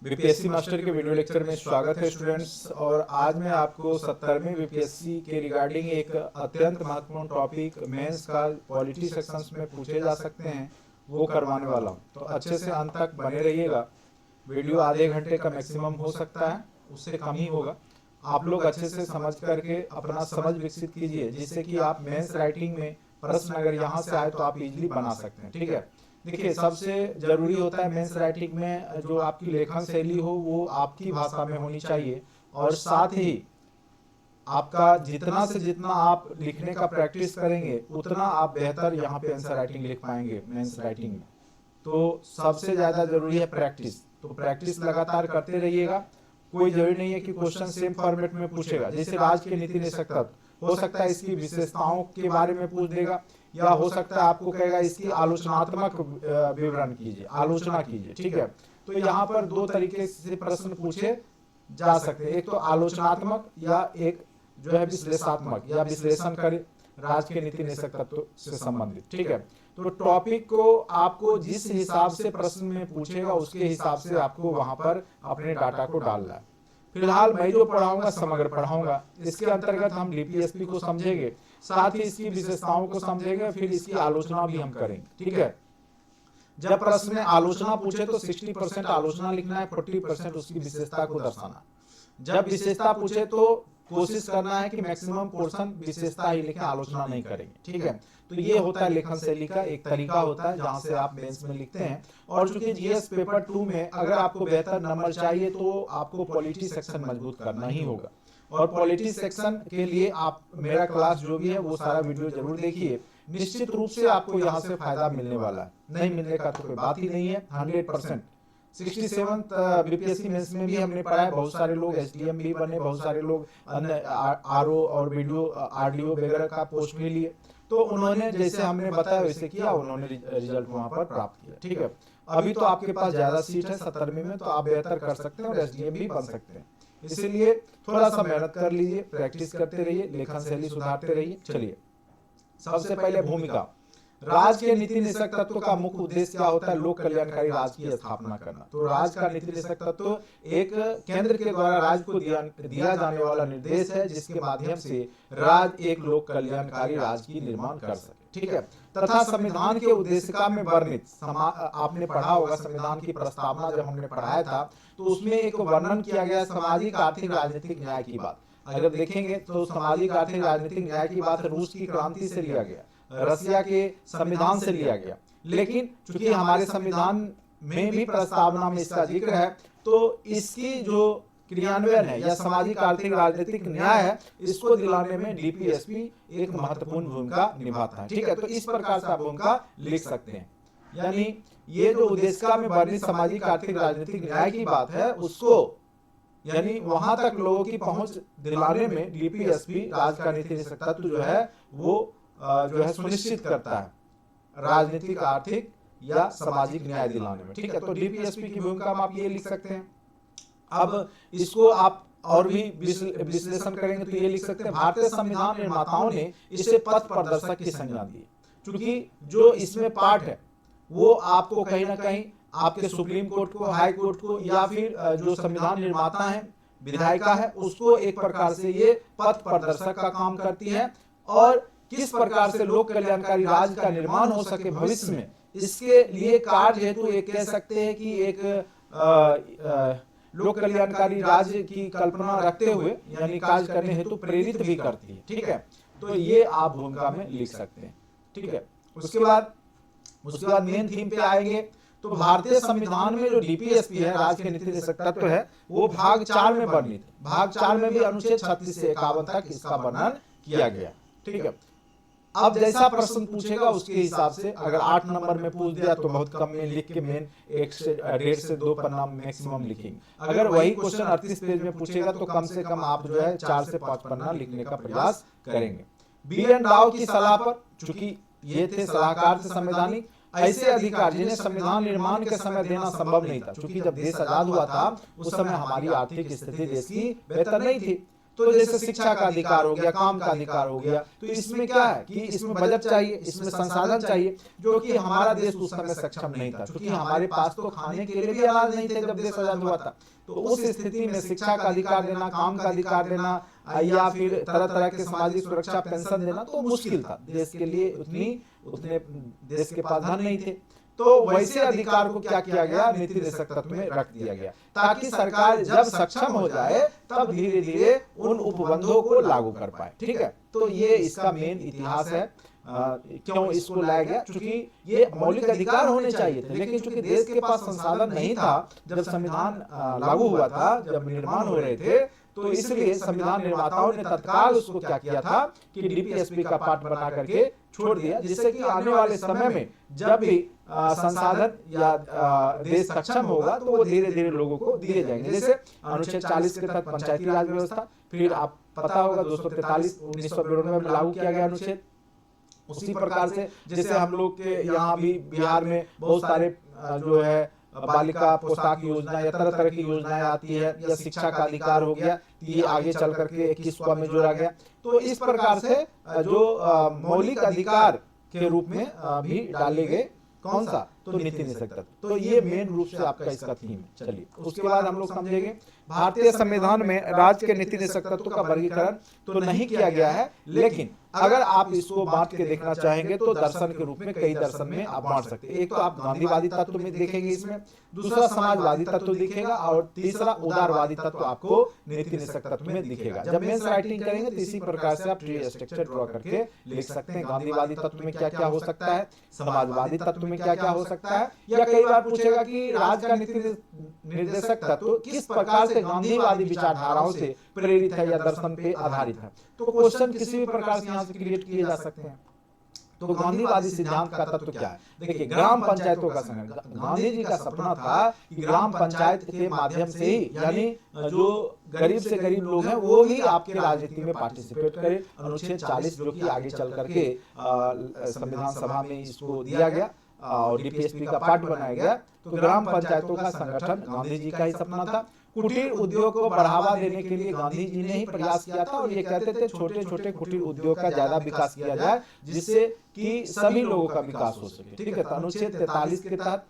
BPSC master के video lecture में स्वागत है स्टूडेंट्स। और आज मैं आपको 70वें बीपीएससी के रिगार्डिंग एक अत्यंत महत्वपूर्ण टॉपिक मेंस का पॉलिटी सेक्शंस में पूछे जा सकते हैं वो करवाने वाला हूँ। तो अच्छे से अंत तक बने रहिएगा। वीडियो आधे घंटे का मैक्सिमम हो सकता है, उससे कम ही होगा। आप लोग अच्छे से समझ करके अपना समझ विकसित कीजिए, जिससे कि आप मेंस राइटिंग में प्रश्न अगर यहाँ से आए तो आप इजीली बना सकते हैं। ठीक है, देखिए सबसे जरूरी होता है मेंस राइटिंग में जो आपकी लेखन शैली हो वो आपकी भाषा में होनी चाहिए, और साथ ही आपका जितना से जितना आप लिखने का प्रैक्टिस करेंगे उतना आप बेहतर यहाँ पे आंसर राइटिंग लिख पाएंगे मेंस राइटिंग में। तो सबसे ज्यादा जरूरी है प्रैक्टिस, तो प्रैक्टिस लगातार करते रहिएगा। कोई जरूरी नहीं है कि क्वेश्चन सेम फॉर्मेट में पूछेगा। जैसे राज्य के नीति निषेध तत्व हो सकता है इसकी विशेषताओं के बारे में पूछ देगा, या हो सकता है आपको कहेगा इसकी आलोचनात्मक विवरण कीजिए, आलोचना कीजिए। ठीक है, तो यहाँ पर दो तरीके से प्रश्न पूछे जा सकते हैं, एक तो आलोचनात्मक या एक जो है विश्लेषणात्मक या विश्लेषण कर राज्य के नीति निषेध तत्व से संबंधित। ठीक है, तो टॉपिक को आपको जिस हिसाब से प्रश्न में पूछेगा उसके हिसाब से आपको वहां पर अपने डाटा को डालना है। फिलहाल मैं जो पढ़ाऊंगा समग्र पढ़ाऊंगा, इसके अंतर्गत हम डीपीएसपी को समझेंगे, साथ ही इसकी विशेषताओं को समझेंगे, फिर इसकी आलोचना भी हम करेंगे। ठीक है, जब प्रश्न में आलोचना पूछे तो 60% आलोचना लिखना है, 40% उसकी विशेषता को दर्शाना। जब विशेषता पूछे तो कोशिश करना है कि मैक्सिमम पोर्शन विशेषता ही लिखें, आलोचना नहीं करेंगे। ठीक है, तो ये होता है लेखन शैली का एक तरीका होता है जहां से आप मेंस में लिखते हैं। और चूंकि जीएस पेपर 2 में अगर आपको बेहतर नंबर चाहिए तो आपको पॉलिटी सेक्शन मजबूत करना ही होगा। और पॉलिटी सेक्शन के लिए आप मेरा क्लास जो भी है वो सारा वीडियो जरूर देखिए, निश्चित रूप से आपको यहाँ से फायदा मिलने वाला है। नहीं मिलने का तो कोई बात ही नहीं है, 100%। 67th बीपीएससी मेंस में भी हमने पढ़ा है, बहुत सारे लोग एसडीएम भी बने, बहुत सारे लोग अन्य आरओ और वीडियो आरडीओ वगैरह का पोस्ट भी लिए। तो उन्होंने जैसे हमने बताया वैसे किया, उन्होंने रिजल्ट वहां पर प्राप्त किया। ठीक है, अभी तो आपके पास ज्यादा सीट है 70वीं में, तो आप बेहतर कर सकते हैं और एसडीएम भी बन सकते हैं। इसीलिए थोड़ा सा मेहनत कर लीजिए, प्रैक्टिस करते रहिए, लेखन शैली सुधारते रहिए। चलिए, सबसे पहले भूमिका। राज्य के नीति निषेध तत्व का मुख्य उद्देश्य क्या होता है? लोक कल्याणकारी राज्य की स्थापना करना। तो राज्य का नीति निषेध तत्व एक केंद्र के द्वारा राज्य को दिया जाने वाला निर्देश है, जिसके माध्यम से राज्य एक लोक कल्याणकारी राज्य की निर्माण कर सके। ठीक है, तथा संविधान के उद्देशिका में वर्णित, आपने पढ़ा होगा संविधान की प्रस्तावना जब हमने पढ़ाया था तो उसमें एक वर्णन किया गया सामाजिक आर्थिक राजनीतिक न्याय की बात। अगर देखेंगे तो सामाजिक आर्थिक राजनीतिक न्याय की बात रूस की क्रांति से लिया गया, रसिया के संविधान से लिया गया। लेकिन चूंकि हमारे संविधान में भी प्रस्तावना में इसका जिक्र है, तो इसकी जो क्रियान्वयन है या सामाजिक आर्थिक राजनीतिक न्याय है, इसको दिलाने में डीपीएसपी एक महत्वपूर्ण भूमिका निभाता है। ठीक है, तो इस प्रकार से आप भूमिका लिख सकते हैं। यानी ये जो उद्देशिका में वर्णित सामाजिक आर्थिक राजनीतिक न्याय की बात है, उसको यानी वहां तक लोगों की पहुंच दिलाने में डीपीएसपी राज्य का नीति निषेध तत्व जो है वो जो है सुनिश्चित करता है, राजनीतिक आर्थिक या सामाजिक न्याय दिलाने में। ठीक है, तो डीपीएसपी की भूमिका में आप ये लिख सकते हैं। अब इसको आप और भी विश्लेषण करेंगे तो ये लिख सकते हैं, भारतीय संविधान निर्माताओं ने इसे पथ प्रदर्शक की संज्ञा दी, क्योंकि जो इसमें पार्ट है वो आपको कहीं ना कहीं आपके सुप्रीम कोर्ट को, हाई कोर्ट को, या फिर जो संविधान निर्माता है, विधायिका है, उसको एक प्रकार से ये पथ प्रदर्शक का काम करती है। और किस प्रकार से लोक कल्याणकारी राज्य का निर्माण हो सके भविष्य में, इसके लिए कार्य हेतु ये कह सकते हैं कि एक लोक कल्याणकारी राज्य की कल्पना रखते हुए यानी कार्य करने हेतु प्रेरित भी करती है। ठीक है, तो ये आप भूमिका में लिख सकते हैं। ठीक है, उसके बाद मेन थीम पे आएंगे। तो भारतीय संविधान में जो डीपीएसपी है, राज्य के नीति निषेध तत्व है, वो भाग 4 में वर्णित है। भाग 4 में भी अनुच्छेद 36 से 51 तक इसका वर्णन किया गया। ठीक है, अब जैसा प्रश्न पूछेगा उसके हिसाब से, अगर 8 नंबर में पूछ दिया तो बहुत कम में लिख के मेन 1.5 से 2 पन्ना मैक्सिमम लिखेंगे। अगर वही क्वेश्चन 38 पेज में पूछेगा तो कम से कम आप जो है 4 से 5 पन्ना लिखने का प्रयास करेंगे। बी.एन. राव की सलाह पर, चूंकि ये थे सलाहकार थे संवैधानिक, ऐसे अधिकार जिन्हें संविधान निर्माण के समय देना संभव नहीं था, क्योंकि जब देश आजाद हुआ था उस समय हमारी आर्थिक स्थिति देश की बेहतर नहीं थी। तो जैसे शिक्षा का अधिकार हो गया, काम का अधिकार हो गया, तो इसमें क्या है कि इसमें बजट चाहिए, इसमें संसाधन चाहिए, जो कि हमारा देश उस समय सक्षम नहीं था, क्योंकि हमारे पास तो खाने के लिए भी अनाज नहीं थे जब देश आजाद हुआ था। तो उस स्थिति में शिक्षा का अधिकार देना, काम का अधिकार देना, या फिर तरह तरह के सामाजिक सुरक्षा पेंशन देना तो मुश्किल था, देश के लिए उतने देश के पास धन नहीं थे। तो वैसे अधिकार को क्या किया गया, नीति निर्देशक तत्व में रख दिया गया, ताकि सरकार जब सक्षम हो जाए तब धीरे धीरे उन उपबंधों को लागू कर पाए। ठीक है, तो ये इसका मेन इतिहास है। क्यों इसको लाया गया, क्योंकि ये मौलिक अधिकार होने चाहिए थे, लेकिन चूंकि देश के पास संसाधन नहीं था जब संविधान लागू हुआ था, जब निर्माण हो रहे थे, तो इसलिए संविधान निर्माताओं ने तत्काल उसको क्या किया था कि डीपीएसपी का पार्ट बना करके छोड़ दिया, जिससे कि आने वाले समय में जब भी संसाधन या देश सक्षम होगा तो वो धीरे धीरे लोगों को दिए जाएंगे। जैसे अनुच्छेद 40 के तहत पंचायती राज व्यवस्था, फिर आप पता होगा 243 1992 में लागू किया गया अनुच्छेद। उसी प्रकार से जैसे हम लोग के यहाँ भी बिहार में बहुत सारे जो है बालिका पोशाक योजना या तरह तरह की योजनाएं आती है, या शिक्षा का अधिकार हो गया, ये आगे चल करके 21वां में जोड़ा गया। तो इस प्रकार से जो मौलिक अधिकार के रूप में भी डाले गए, कौन सा, तो नीति निर्देशक तत्व। तो ये मेन रूप से आपका इसका थीम है। चलिए उसके बाद हम लोग समझेंगे भारतीय संविधान में राज्य के नीति निर्देशक तत्व का वर्गीकरण तो नहीं किया गया है, लेकिन अगर आप इसको बांट के देखना चाहेंगे तो दर्शन के रूप में कई दर्शन में आप बांट सकते हैं। एक तो आप गांधीवादी तत्व में देखेंगे इसमें, दूसरा समाजवादी तत्व दिखेगा, और तीसरा उदारवादी तत्व आपको नीति निर्देशक तत्व में दिखेगा। जब मेंस राइटिंग करेंगे तो इसी प्रकार से आप ट्री स्ट्रक्चर ड्रॉ करके लिख सकते हैं, गांधीवादी तत्व में क्या क्या हो सकता है, समाजवादी तत्व में क्या क्या हो सकता है, या कई बार पूछेगा कि राज्य का नीति निर्देशक तत्व किस प्रकार से गांधीवादी विचारधाराओं से प्रेरित है या दर्शन पे आधारित है। तो क्वेश्चन किसी भी प्रकार से यहाँ से क्रिएट किए जा सकते हैं। तो गांधीवादी सिद्धांत का तत्व क्या है, देखिए ग्राम पंचायतों का संगठन। गांधी जी का सपना था कि ग्राम पंचायत के माध्यम से ही, यानी जो गरीब से गरीब लोग हैं वो ही आपके राजनीति में पार्टिसिपेट करें। अनुच्छेद 40 जो कि आगे चल करके संविधान सभा में इसको दिया गया और डीपीएसपी का पार्ट बनाया गया। तो ग्राम पंचायतों का संगठन गांधी जी का ही सपना था। कुटीर उद्योग को बढ़ावा देने के लिए गांधी जी ने ही प्रयास किया था, और ये कहते थे छोटे छोटे कुटीर उद्योग का ज्यादा विकास किया जाए, जिससे कि सभी लोगों का विकास हो सके। ठीक है, तो अनुच्छेद 43 के तहत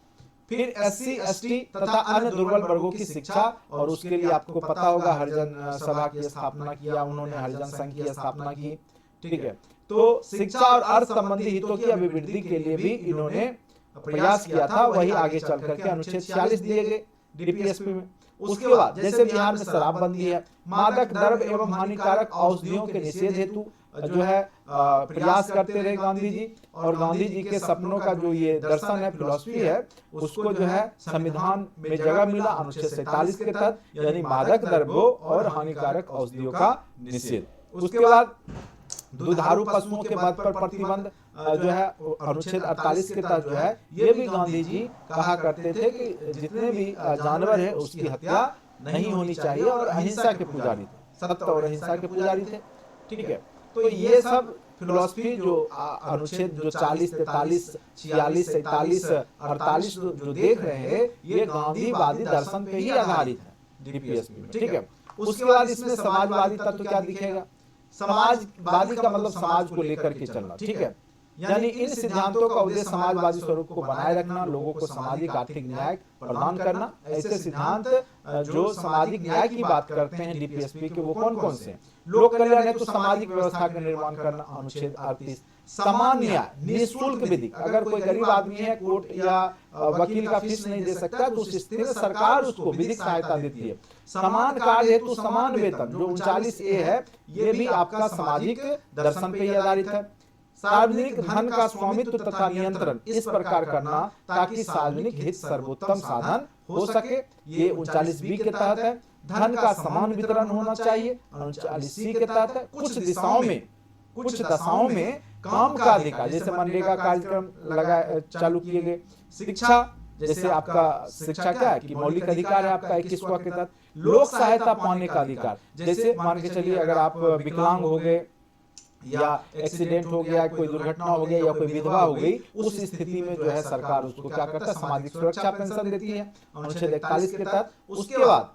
फिर SC ST तथा अन्य दुर्बल वर्गों की शिक्षा, और उसके लिए आपको पता होगा हरिजन सभा की स्थापना किया उन्होंने, हरिजन संघ की स्थापना की। ठीक है, तो शिक्षा और अर्थ संबंधी हितों की अभिवृद्धि के लिए भी इन्होंने प्रयास किया था, वही आगे चल करके अनुच्छेद 46 दिए गए डीपीएसपी में। उसके बाद जैसे बिहार में शराबबंदी है, मादक द्रव्य एवं हानिकारक औषधियों के निषेध हेतु जो है प्रयास करते रहे गांधी जी, और गांधी जी के सपनों का जो ये दर्शन है, फिलॉसफी है, उसको जो है संविधान में जगह मिला अनुच्छेद 47 के तहत, यानी मादक द्रव्यों और हानिकारक औषधियों का निषेध। उसके बाद दुधारू पशुओं के वध पर प्रतिबंध जो है अनुच्छेद 48 के तहत जो है, ये भी गांधी जी कहा करते थे कि जितने भी जानवर है उसकी हत्या नहीं होनी चाहिए, और अहिंसा के पुजारी थे, सत्य और अहिंसा के पुजारी थे। ठीक है, तो ये सब फिलोसफी जो अनुच्छेद जो 40, 43, 46, 47, 48 जो देख रहे हैं, ये गांधीवादी दर्शन पे ही आधारित है डीपीएसपी में। ठीक है, उसके बाद इसमें समाजवादी तत्व क्या दिखेगा, समाजवादी का मतलब समाज को लेकर के चलना। ठीक है, यानी इन सिद्धांतों का उद्देश्य समाजवादी स्वरूप को बनाए रखना, लोगों को सामाजिक आर्थिक न्याय प्रदान करना। ऐसे सिद्धांत जो सामाजिक न्याय की बात करते हैं डीपीएसपी के, वो कौन कौन से हैं, लोक कल्याण हेतु सामाजिक व्यवस्था का निर्माण करना अनुच्छेद 38, समान न्याय निःशुल्क विधि, अगर कोई गरीब आदमी है कोर्ट या वकील का फीस नहीं दे सकता तो उस स्थिति में सरकार उसको विधिक सहायता देती है। समान कार्य हेतु समान वेतन जो 39A है, ये भी आपका सामाजिक दर्शन पे ही आधारित है। सार्वजनिक धन का स्वामित्व तथा नियंत्रण इस प्रकार करना ताकि सार्वजनिक हित सर्वोत्तम साधन हो सके, ये 39B के तहत है। धन का समान वितरण होना चाहिए 39C के तहत है। कुछ दशाओं में काम का अधिकार, जैसे मनरेगा कार्यक्रम चालू किए गए। शिक्षा, जैसे आपका शिक्षा क्या है कि मौलिक अधिकार है आपका 21वां के तहत। लोक सहायता पाने का अधिकार, जैसे मान के चलिए अगर आप विकलांग हो गए या एक्सीडेंट हो गया, कोई दुर्घटना हो गया या कोई विधवा हो गई, उस स्थिति में जो है सरकार उसको क्या करता है, सामाजिक सुरक्षा पेंशन देती है अनुच्छेद 41 के तहत। उसके बाद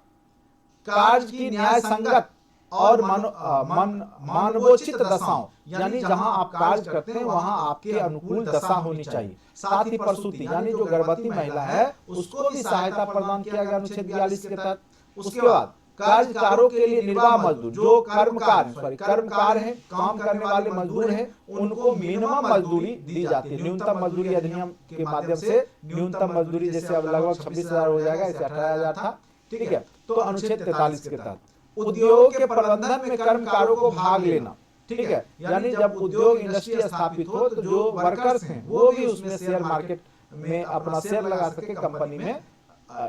कार्य की न्याय संगत और मानवोचित दशाओं, यानी जहां आप कार्य करते हैं वहां आपके अनुकूल दशा होनी चाहिए। साथ ही प्रसूति यानी जो गर्भवती महिला है उसको भी सहायता प्रदान किया गया अनुच्छेद 42 के तहत। उसके बाद कार्यकारों के लिए निर्वाह मजदूर जो कर्मकार हैं, काम करने वाले मजदूर हैं, उनको मिनिमम मजदूरी दी जाती है। न्यूनतम मजदूरी अधिनियम के माध्यम से न्यूनतम मजदूरी जैसे अब लगभग 26,000 हो जाएगा, इसे 18,000 था, ठीक है। तो अनुच्छेद 43 के तहत उद्योग के प्रबंधन में कर्मकारों को भाग लेना, ठीक है, यानी जब उद्योग इंडस्ट्री स्थापित हो तो जो वर्कर्स हैं वो भी उसमें शेयर मार्केट में अपना शेयर लगा सके कंपनी में,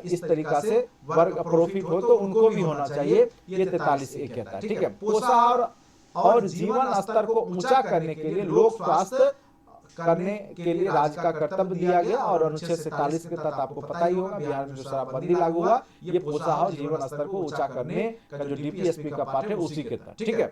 इस तरीका से वर्ग प्रॉफिट हो तो उनको भी होना चाहिए, ये 43A कहता है, ठीक है। पोषण और जीवन स्तर को ऊंचा करने के लिए लोक स्वास्थ्य करने के लिए राज्य का कर्तव्य दिया गया, और अनुच्छेद 47 के तहत आपको पता ही होगा बिहार में जो शराबबंदी लागू हुआ ये पोषण और जीवन स्तर को ऊंचा करने का जो डीपीएसपी का पार्ट है उसी के तहत, ठीक है।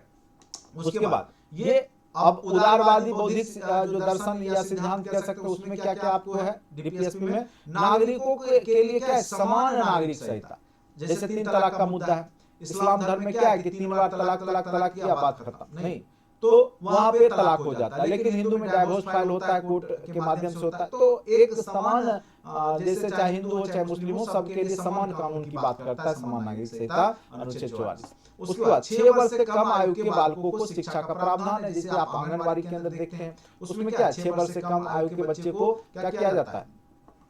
उसके बाद ये अब उदारवादी बौद्धिक जो दर्शन या सिद्धांत कह सकते हैं उसमें क्या क्या आपको है डीपीएसपी में, नागरिकों के लिए क्या है, समान नागरिक संहिता। जैसे 3 तलाक का मुद्दा है, इस्लाम धर्म में क्या है कि 3 बार तलाक किया बात खत्म, नहीं तो वहां पे तलाक हो जाता है। लेकिन हिंदू में डाइवोर्स फाइल होता है, कोर्ट के माध्यम से होता है। तो एक समान जैसे चाहे हिंदू हो चाहे मुस्लिम हो सबके लिए समान कानून की बात करता है समान नागरिक संहिता अनुच्छेद 44। उसके बाद 6 वर्ष से कम आयु के बालकों को शिक्षा का प्रावधान है, जिसे आप आंगनबाड़ी के अंदर देखते हैं। उसमें क्या है, 6 वर्ष से कम आयु के बच्चे को क्या किया जाता है,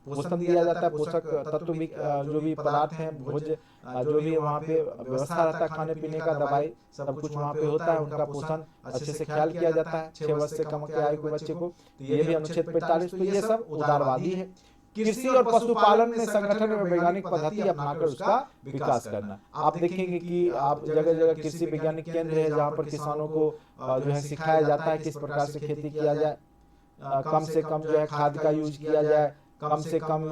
पोषण दिया जाता है, पोषक तत्व भी जो भी पदार्थ हैं, भोज्य जो भी वहाँ पे व्यवस्था रहता है, खाने पीने का, दवाई सब कुछ वहाँ पे होता है, उनका पोषण अच्छे से ख्याल किया जाता है 6 वर्ष से कम के आयु के बच्चे को। तो ये भी अनुच्छेद 45। तो ये सब उदारवादी है। कृषि और पशुपालन में संगठन में वैज्ञानिक पद्धति अपनाकर उसका विकास करना। आप देखेंगे कि आप जगह जगह कृषि वैज्ञानिक केंद्र है जहाँ पर किसानों को जो है सिखाया जाता है किस प्रकार से खेती किया जाए, कम से कम जो है खाद का यूज किया जाए, कम से कम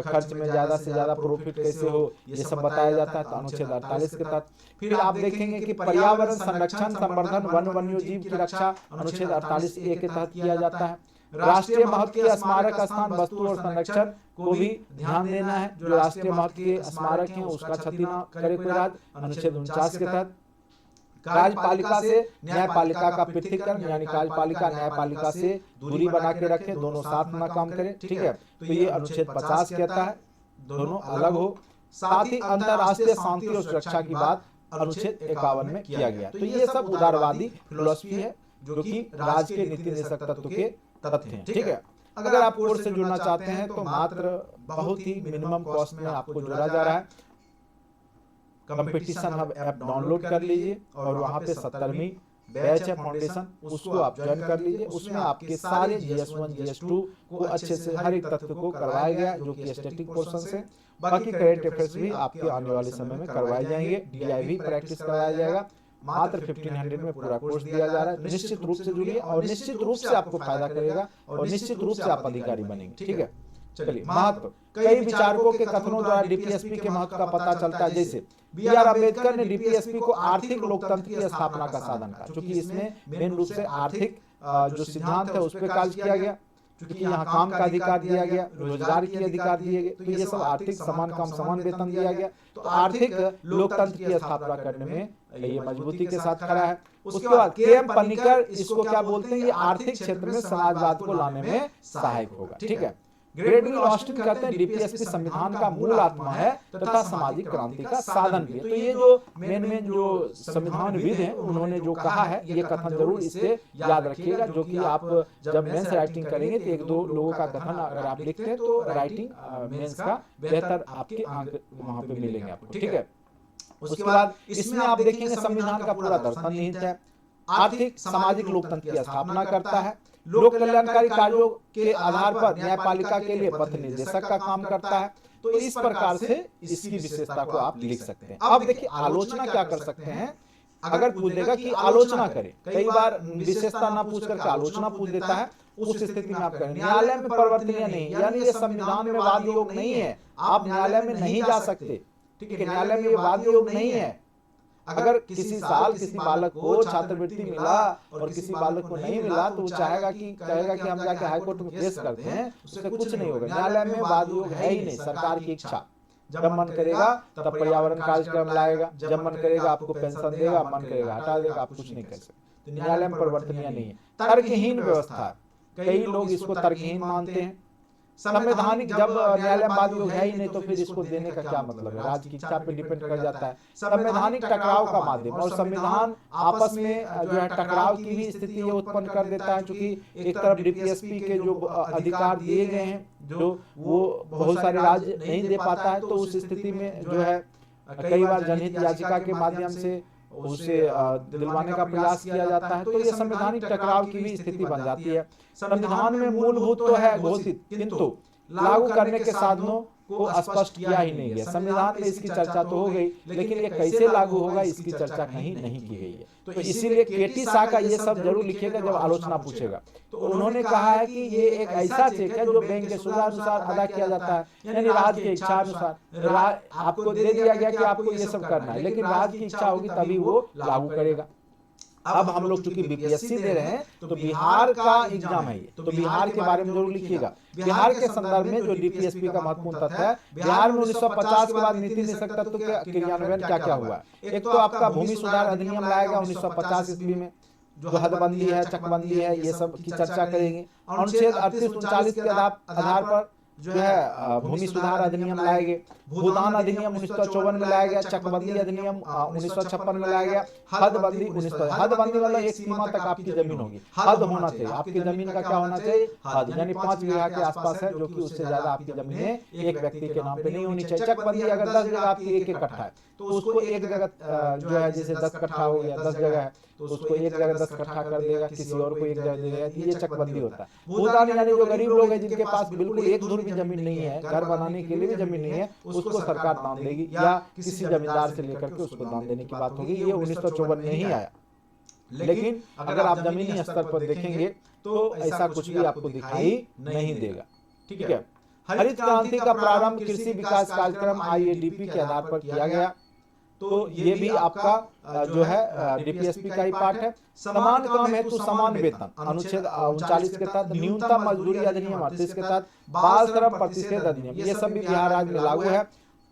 खर्च में ज्यादा से ज्यादा प्रॉफिट कैसे हो, ये सब बताया जाता है तो अनुच्छेद 48 के तहत। फिर आप देखेंगे कि पर्यावरण संरक्षण संवर्धन वन्य जीव की रक्षा अनुच्छेद 48A के तहत किया जाता है। राष्ट्रीय महत्व के स्मारक स्थान वस्तु और संरक्षण को भी ध्यान देना है। जो राष्ट्रीय महत्व के स्मारक है उसका क्षति न करे कोई राज्य, अनुच्छेद 49 के तहत। कार्यपालिका से न्यायपालिका का पृथक्करण, यानी कार्यपालिका न्यायपालिका से दूरी बना के रखे, दोनों साथ ना काम करें, ठीक है। तो ये अनुच्छेद 50 कहता है दोनों अलग हो। साथ ही अंतरराष्ट्रीय शांति और सुरक्षा की बात अनुच्छेद 51 में किया गया। तो ये सब उदारवादी फिलॉसफी है जो कि राज्य के नीति निर्देशक तत्व के तथ्य हैं, ठीक है। अगर आप कोर्स से जुड़ना चाहते हैं तो मात्र बहुत ही मिनिमम कॉस्ट में आपको जोड़ा जा रहा है। कंपटीशन हब ऐप डाउनलोड कर लीजिए और वहां पे 70वीं बैच है फाउंडेशन, उसको आप ज्वाइन कर लीजिए। उसमें आपके सारे GS1 GS2 को अच्छे से हर एक तत्व को करवाया गया जो कि स्टैटिक पोर्शन से। बाकी करेंट अफेयर्स भी आपके आने वाले समय में करवाए जाएंगे, DI भी प्रैक्टिस करवाया जाएगा। मात्र 1500 में पूरा कोर्स दिया जा रहा है। निश्चित रूप से जुड़िए और निश्चित रूप से आपको फायदा करेगा और निश्चित रूप से आप अधिकारी बनेंगे, ठीक है। चलिए, महत्व। कई विचारकों के कथनों द्वारा डीपीएसपी के महत्व का पता चलता है। जैसे BR अम्बेडकर ने डीपीएसपी को आर्थिक लोकतंत्र की स्थापना का साधन कहा, क्योंकि इसमें मेन रूप से आर्थिक जो सिद्धांत है उस पर कार्य किया गया, क्योंकि यहाँ काम का अधिकार दिया गया, रोजगार के अधिकार दिए गए, तो ये सब आर्थिक समान काम समान वेतन दिया गया। तो आर्थिक लोकतंत्र की स्थापना करने में ये मजबूती के साथ खड़ा है। उसके बाद KM पन्नीकर इसको क्या बोलते हैं, ये आर्थिक क्षेत्र में समाजवाद को लाने में सहायक होगा, ठीक है। ग्रेडविल ऑस्टिन कहते हैं डीपीएसपी संविधान का मूल आत्मा है तथा सामाजिक क्रांति का साधन भी है। तो ये जो मेन जो संविधानविद हैं उन्होंने जो कहा है ये कथन जरूर इससे याद रखिएगा, जो कि आप जब मेंस राइटिंग करेंगे तो 1-2 लोगों का कथन अगर आप लिखते हैं तो राइटिंग मेंस का बेहतर आपके अंक वहां पे मिलेंगे आपको, ठीक है। उसके बाद इसमें आप देखेंगे संविधान का पूरा दर्शन निहित है। आर्थिक सामाजिक लोकतंत्र की स्थापना करता है। लोक कल्याणकारी कार्यों के आधार पर न्यायपालिका के लिए पथ निर्देशक का काम करता है। तो इस प्रकार से इसकी विशेषता को आप लिख सकते हैं। अब देखिए आलोचना क्या कर सकते हैं, अगर पूछ देगा कि आलोचना करें, कई बार विशेषता ना पूछ करके आलोचना पूछ देता है, उस स्थिति में आप करें न्यायालय में परिवर्तनीय नहीं, यानी ये संविधान में वाद योग नहीं है, आप न्यायालय में नहीं जा सकते, ठीक है। न्यायालय में ये वाद योग नहीं है। अगर किसी साल किसी बालक को छात्रवृत्ति मिला और किसी बालक को नहीं मिला तो वो चाहेगा कि कहेगा कि हम जाके हाई कोर्ट में केस करते हैं, उससे कुछ नहीं होगा। न्यायालय में वाद योग है ही नहीं, सरकार की इच्छा, जब मन करेगा तब पर्यावरण कार्यक्रम लाएगा, जब मन करेगा आपको पेंशन देगा, मन करेगा हटा देगा, आप कुछ नहीं कर सकते। तो न्यायालय में परिवर्तनीय नहीं है, तर्कहीन व्यवस्था है। कई लोग इसको तर्कहीन मानते हैं। संवैधानिक जब न्यायालय में बात है ही नहीं तो फिर इसको देने का क्या मतलब है, राज्य की इच्छा पे डिपेंड कर जाता है। संवैधानिक टकराव का माध्यम, और संविधान आपस में जो है टकराव की भी स्थिति ये उत्पन्न कर देता है, क्योंकि एक तरफ डीपीएसपी के जो अधिकार दिए गए हैं जो वो बहुत सारे राज्य नहीं दे पाता है, तो उस स्थिति में जो है कई बार जनहित याचिका के माध्यम से उसे दिलवाने का प्रयास किया जाता है। तो ये संवैधानिक टकराव की भी स्थिति बन जाती है। संविधान में मूलभूत तो है घोषित, किंतु लागू करने के साधनों को स्पष्ट किया ही नहीं गया। संविधान में इसकी चर्चा तो हो गई, लेकिन ये कैसे लागू होगा इसकी चर्चा कहीं नहीं की गई है। तो इसीलिए केटी शाह का ये सब जरूर लिखिएगा जब आलोचना पूछेगा। तो उन्होंने कहा है कि ये एक ऐसा चेक है जो बैंक के सुविधानुसार अदा किया जाता है, यानी राज्य की इच्छा अनुसार आपको दे दिया गया कि आपको ये सब करना है, लेकिन राज्य की इच्छा होगी तभी वो लागू करेगा। अब हम लोग चूंकि बीपीएससी दे रहे हैं तो बिहार का एग्जाम है ये, तो बिहार के बारे में जरूर लिखिएगा। बिहार के संदर्भ में जो डीपीएसपी का महत्वपूर्ण तथ्य है, बिहार में 1950 के बाद नीति निषेध तत्व के क्रियान्वयन क्या क्या हुआ। एक तो आपका भूमि सुधार अधिनियम लाएगा 1950 ईस्वी में, जो हदबंदी है, चकबंदी है, ये सब की चर्चा करेंगे। अनुच्छेद 38-39 के आधार पर जो है भूमि सुधार अधिनियम लाए गए। भूदान अधिनियम 1954 में लाया गया। चकबंदी अधिनियम 1956 में लाया गया। हदबंदी 1900, हदबंदी मतलब एक सीमा तक आपकी जमीन होगी, हद होना चाहिए, आपकी जमीन का क्या होना चाहिए, हद, यानी 5 बीघा के आसपास है, जो कि उससे ज्यादा आपकी जमीनें एक व्यक्ति के नाम पे नहीं होनी चाहिए। चकबंदी अगर 10 जगह आपकी एक कट्ठा है तो उसको एक जगह जो है, जैसे 10 कट्ठा हो गया, 10 जगह है तो उसको एक जगह 10 कट्ठा कर देगा, किसी और को एक जगह देगा, ये चकबंदी होता है। भूदान यानी जो गरीब लोग हैं जिनके पास बिल्कुल एक धुर भी जमीन नहीं है, घर बनाने के लिए भी जमीन नहीं है, उसको सरकार दान देगी या किसी जमींदार से लेकर के उसको दान देने की बात होगी। ये 1954 में ही आया। लेकिन अगर आप जमीनी स्तर पर देखेंगे तो ऐसा कुछ भी आपको दिखाई नहीं देगा। ठीक है। हरित क्रांति का प्रारंभ कृषि विकास कार्यक्रम IADP के आधार पर किया गया, तो ये भी आपका जो है डीपीएसपी का ही पार्ट है। समान काम हेतु समान वेतन अनुच्छेद 39 के तहत, न्यूनतम मजदूरी अधिनियम 38 के तहत, बाल श्रम प्रतिषेध अधिनियम, ये सब भी बिहार राज्य में लागू है।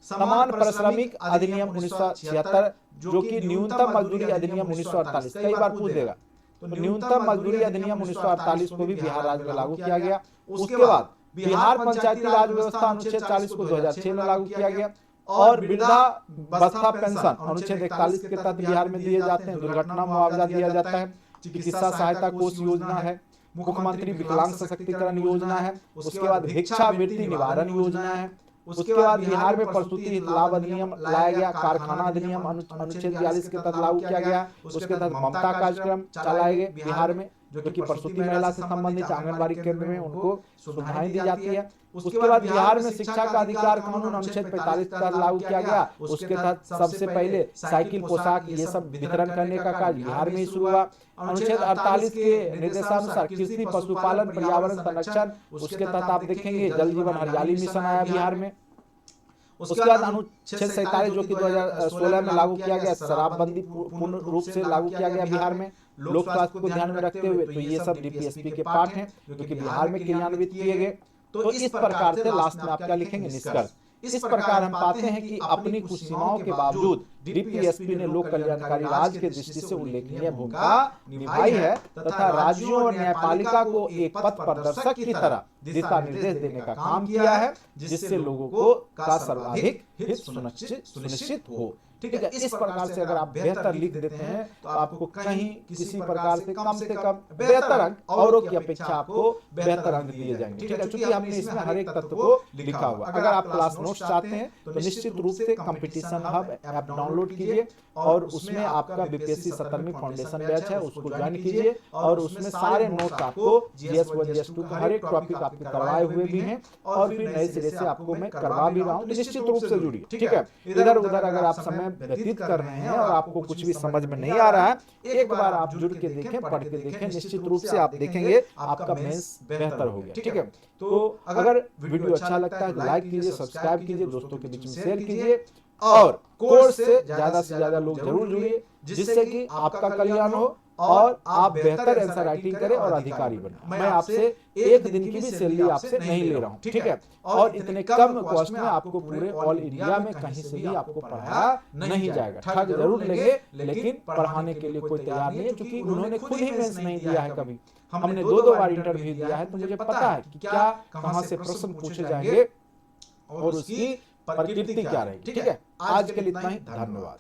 समान पारिश्रमिक अधिनियम 1976, जो कि न्यूनतम मजदूरी अधिनियम 1948, कई बार पूछ देगा, तो न्यूनतम मजदूरी अधिनियम 1948 को भी बिहार राज्य में लागू किया गया। उसके बाद बिहार पंचायती राज व्यवस्था अनुच्छेद 40 को 2006 में लागू किया गया, और वृद्धावस्था पेंशन अनुच्छेद 41 के तहत बिहार में दिए जाते हैं। दुर्घटना मुआवजा दिया जाता है। चिकित्सा सहायता कोष योजना है। मुख्यमंत्री विकलांग सशक्तिकरण योजना है। उसके बाद भिक्षावृत्ति निवारण योजना है। उसके बाद बिहार में प्रसूति हित लाभ अधिनियम लाया गया। कारखाना अधिनियम अनुच्छेद 42 के तहत लागू किया गया। उसके तहत ममता कार्यक्रम चलाए गए बिहार में, जो कि प्रसूति महिला से संबंधित आंगनबाड़ी केंद्र में उनको सुविधाएं दी जाती है। उसके बाद बिहार में शिक्षा का अधिकार कानून अनुच्छेद 45 के तहत लागू किया गया। उसके तहत सबसे पहले साइकिल, पोशाक, ये सब वितरण करने का कार्य बिहार में ही शुरू हुआ। अनुच्छेद 48 के निर्देशानुसार कृषि, पशुपालन, पर्यावरण संरक्षण, उसके तहत आप देखेंगे जल जीवन हरियाली मिशन आया बिहार में। उसके बाद अनुच्छेद 47 जो कि 2016 में लागू किया गया, शराबबंदी पूर्ण रूप से लागू किया गया बिहार में, लोक स्वास्थ्य को ध्यान में रखते हुए। तो ये सब डीपीएसपी के पार्ट हैं जो कि बिहार में क्रियान्वित किए गए। तो इस प्रकार से लास्ट में आप क्या लिखेंगे, निष्कर्ष। इस प्रकार हम पाते हैं कि अपनी कुछ सीमाओं के बावजूद डीपीएसपी ने लोक कल्याणकारी राज के दृष्टि से उल्लेखनीय भूमिका निभाई है तथा राज्यों और न्यायपालिका को एक पथ प्रदर्शक की तरह दिशा निर्देश देने का काम किया है, जिससे लोगों को का सर्वाधिक हित सुनिश्चित हो। ठीक है। इस प्रकार से अगर आप बेहतर लिख देते हैं तो आपको कहीं किसी प्रकार से कम बेहतर अंक औरों की अपेक्षा आपको बेहतर अंक दिए जाएंगे। ठीक है, क्योंकि हमने इसमें हर एक तत्व को लिखा हुआ। अगर आप क्लास नोट्स चाहते हैं तो निश्चित रूप से कंपटीशन हब ऐप डाउनलोड कीजिए और उसमें आपका बीपीएससी 17वीं फाउंडेशन बैच है, उसको ज्वाइन कीजिए और उसमें सारे नोट्स आपको GS1 GS2 का हर एक टॉपिक आपके करवाए हुए भी हैं और फिर नए सिरे से आपको मैं करवा भी रहा हूँ। निश्चित रूप से जुड़िए। ठीक है, इधर उधर अगर आप समय व्यतीत कर रहे हैं और आपको कुछ भी समझ में नहीं आ रहा है, एक बार आप जुड़ के देखें, पढ़ के देखें, निश्चित रूप से आप देखेंगे आपका मेंस बेहतर हो गया। ठीक है, तो अगर वीडियो अच्छा लगता है तो लाइक कीजिए, सब्सक्राइब कीजिए, दोस्तों के बीच में शेयर कीजिए और कोर्स से ज्यादा लोग जरूर जुड़िए, जिससे कि आपका कल्याण हो और आप बेहतर आंसर राइटिंग करें और अधिकारी बने। मैं आपसे एक दिन की भी सैलरी आपसे नहीं ले रहा हूं, ठीक है। और इतने कम कॉस्ट में आपको पूरे ऑल इंडिया में कहीं से भी आपको पढ़ाया नहीं जाएगा। ठग जरूर लेंगे लेकिन पढ़ाने के लिए कोई तैयार नहीं है, क्योंकि उन्होंने खुद ही मेंस नहीं दिया है कभी। हमने 2-2 बार इंटरव्यू दिया है, तो मुझे पता है कि क्या कहां से प्रश्न पूछे जाएंगे और उसकी प्रकृति क्या रहेगी, ठीक है। आज के लिए इतना ही, धन्यवाद।